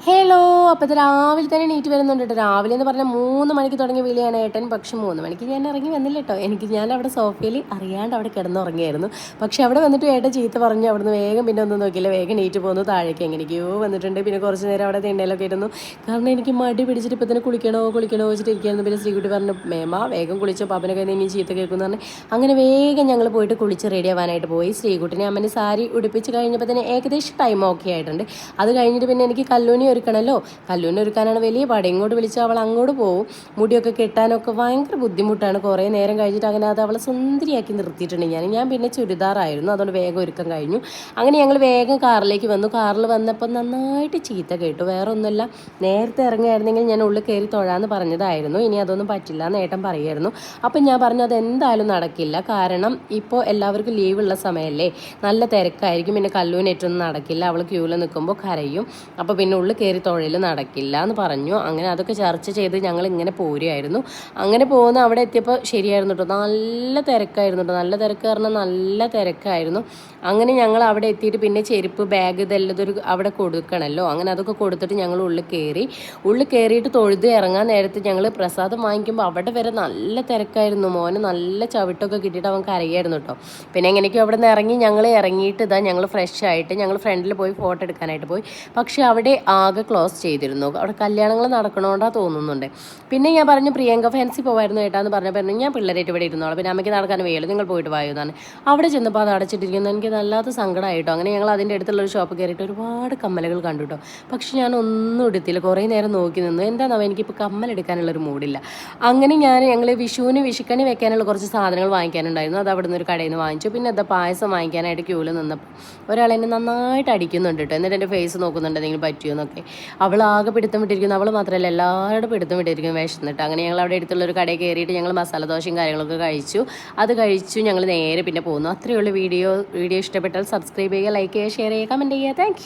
Hello. അപ്പോൾ ഇത് രാവിലെ തന്നെ എണീറ്റ് വരുന്നുണ്ട് കേട്ടോ. രാവിലെ എന്ന് പറഞ്ഞാൽ 3 മണിക്ക് തുടങ്ങിയ വിളിയാണ് ഏട്ടൻ. പക്ഷെ 3 മണിക്ക് ഞാൻ ഇറങ്ങി വന്നില്ല കേട്ടോ. ഞാൻ അവിടെ സോഫയിൽ അറിയാണ്ട് അവിടെ കിടന്നുറങ്ങിയായിരുന്നു. പക്ഷെ അവിടെ വന്നിട്ട് ഏട്ടൻ ചീത്ത പറഞ്ഞു. അവിടുന്ന് വേഗം പിന്നെ ഒന്നും നോക്കിയില്ല, വേഗം എണീറ്റ് പോകുന്നു. താഴേക്ക് എങ്ങനെയൊക്കെയോ വന്നിട്ടുണ്ട്. പിന്നെ കുറച്ച് നേരം അവിടെ തിണ്ണയിലൊക്കെ ഇരുന്നു. കാരണം എനിക്ക് മടി പിടിച്ചിട്ട് ഇപ്പോൾ തന്നെ കുളിക്കണോ വെച്ചിട്ട് ഇരിക്കുകയായിരുന്നു. പിന്നെ ശ്രീകുട്ടി പറഞ്ഞു, മേമ വേഗം കുളിച്ചോ, പാപ്പനൊക്കെ ഇനി ചീത്ത കേൾക്കുമെന്ന് പറഞ്ഞു. അങ്ങനെ വേഗം ഞങ്ങൾ പോയിട്ട് കുളിച്ച് റെഡി ആവാനായിട്ട് പോയി. ശ്രീകുട്ടിനെ അമ്മനെ സാരി ഉടുപ്പിച്ച് കഴിഞ്ഞപ്പോൾ തന്നെ ഏകദേശം ടൈം ഓക്കെ ആയിട്ടുണ്ട്. അത് കഴിഞ്ഞിട്ട് പിന്നെ എനിക്ക് കല്ലൂനി ഒരുക്കണമല്ലോ. കല്ലൂനി ഒരുക്കാനാണ് വലിയ പാട്. ഇങ്ങോട്ട് വിളിച്ചാൽ അവൾ അങ്ങോട്ട് പോകും. മുടിയൊക്കെ കെട്ടാനൊക്കെ ഭയങ്കര ബുദ്ധിമുട്ടാണ്. കുറേ നേരം കഴിഞ്ഞിട്ട് അങ്ങനെ അത് അവളെ സുന്ദരിയാക്കി നിർത്തിയിട്ടുണ്ട് ഞാൻ പിന്നെ ചുരിദാറായിരുന്നു, അതുകൊണ്ട് വേഗം ഒരുക്കം കഴിഞ്ഞു. അങ്ങനെ ഞങ്ങൾ വേഗം കാറിലേക്ക് വന്നു. കാറിൽ വന്നപ്പോൾ നന്നായിട്ട് ചീത്ത കേട്ടു. വേറെ ഒന്നുമില്ല, നേരത്തെ ഇറങ്ങുകയായിരുന്നെങ്കിൽ ഞാൻ ഉള്ളിൽ കയറി തൊഴാന്ന് പറഞ്ഞതായിരുന്നു. ഇനി അതൊന്നും പറ്റില്ല എന്ന് ഏട്ടൻ പറയുമായിരുന്നു. അപ്പം ഞാൻ പറഞ്ഞു അതെന്തായാലും നടക്കില്ല. കാരണം ഇപ്പോൾ എല്ലാവർക്കും ലീവുള്ള സമയമല്ലേ, നല്ല തിരക്കായിരിക്കും. പിന്നെ കല്ലൂനേറ്റൊന്നും നടക്കില്ല, അവൾ ക്യൂവിൽ നിൽക്കുമ്പോൾ കരയും. അപ്പോൾ പിന്നെ ഉള്ളിൽ കയറി തൊഴിൽ നടക്കില്ല എന്ന് പറഞ്ഞു. അങ്ങനെ അതൊക്കെ ചർച്ച ചെയ്ത് ഞങ്ങൾ ഇങ്ങനെ പോരുമായിരുന്നു. അങ്ങനെ പോകുന്ന അവിടെ എത്തിയപ്പോൾ ശരിയായിരുന്നു കേട്ടോ, നല്ല തിരക്കായിരുന്നു കേട്ടോ. നല്ല തിരക്ക് പറഞ്ഞാൽ നല്ല തിരക്കായിരുന്നു. അങ്ങനെ ഞങ്ങൾ അവിടെ എത്തിയിട്ട് പിന്നെ ചെരുപ്പ്, ബാഗ് ഇതെല്ലാം അവിടെ കൊടുക്കണമല്ലോ. അങ്ങനെ അതൊക്കെ കൊടുത്തിട്ട് ഞങ്ങൾ ഉള്ളിൽ കയറിയിട്ട് തൊഴുത് ഇറങ്ങാൻ നേരത്ത് ഞങ്ങൾ പ്രസാദം വാങ്ങിക്കുമ്പോൾ അവിടെ വരെ നല്ല തിരക്കായിരുന്നു. മോന് നല്ല ചവിട്ടൊക്കെ കിട്ടിയിട്ട് അവൻ കരയായിരുന്നു കേട്ടോ. പിന്നെ എങ്ങനെയൊക്കെയോ അവിടെ നിന്ന് ഇറങ്ങി ഇറങ്ങിയിട്ട് ഞങ്ങൾ ഫ്രഷ് ആയിട്ട് ഞങ്ങൾ ഫ്രണ്ടിൽ പോയി ഫോട്ടോ എടുക്കാനായിട്ട് പോയി. പക്ഷേ അവിടെ ആകെ ക്ലോസ് ചെയ്തിരുന്നു. അവിടെ കല്യാണങ്ങൾ നടക്കണോണ്ടാ തോന്നുന്നുണ്ട്. പിന്നെ ഞാൻ പറഞ്ഞു പ്രിയങ്ക ഫാൻസി പോവായിരുന്നു ഏട്ടാന്ന് പറഞ്ഞപ്പോൾ ഞാൻ പിള്ളേരായിട്ട് ഇവിടെ ഇരുന്നോളാം, പിന്നെ അമ്മയ്ക്ക് നടക്കാൻ വേല, നിങ്ങൾ പോയിട്ട് വായുന്നാണ്. അവിടെ ചെന്നപ്പോൾ അത് അടച്ചിട്ടിരിക്കുന്നു. എനിക്ക് നല്ലാത്ത സങ്കടമായിട്ടോ. അങ്ങനെ ഞങ്ങൾ അതിൻ്റെ അടുത്തുള്ളൊരു ഷോപ്പ് കയറിയിട്ട് ഒരുപാട് കമ്മലുകൾ കണ്ടു കേട്ടോ. പക്ഷെ ഞാൻ ഒന്നും എടുത്തില്ല, കുറേ നേരം നോക്കി നിന്നു. എന്താണെന്നോ എനിക്കിപ്പോൾ കമ്മലെടുക്കാനുള്ളൊരു മൂഡില്ല. അങ്ങനെ ഞങ്ങൾ വിഷുക്കണി വെക്കാനുള്ള കുറച്ച് സാധനങ്ങൾ വാങ്ങിക്കാനുണ്ടായിരുന്നു. അത് അവിടെ നിന്ന് ഒരു കടയിൽ നിന്ന് വാങ്ങിച്ചു. പിന്നെ എന്താ പായസം വാങ്ങിക്കാനായിട്ട് ക്യൂവിൽ നിന്നപ്പോൾ ഒരാൾ എന്നെ നന്നായിട്ട് അടിക്കുന്നുണ്ട് കേട്ടോ. എന്നിട്ട് എൻ്റെ ഫേസ് നോക്കുന്നുണ്ട് എന്തെങ്കിലും പറ്റുമോ എന്നൊക്കെ. അവൾ ആകെ പിടുത്തം വിട്ടിരിക്കുന്നു. അവൾ മാത്രമല്ല എല്ലാവരുടെ പിടുത്തം വിട്ടിരിക്കുന്നു വിശന്നിട്ട്. അങ്ങനെ ഞങ്ങൾ അവിടെ അടുത്തുള്ളൊരു കടയിൽ കയറിയിട്ട് ഞങ്ങൾ മസാല ദോശയും കാര്യങ്ങളൊക്കെ കഴിച്ചു. അത് കഴിച്ചു ഞങ്ങൾ നേരെ പിന്നെ പോകുന്നു. അത്രയുള്ള വീഡിയോ ഇഷ്ടപ്പെട്ടാൽ സബ്സ്ക്രൈബ് ചെയ്യുക, ലൈക്ക് ചെയ്യുക, ഷെയർ ചെയ്യുക, കമൻറ്റ് ചെയ്യുക. താങ്ക്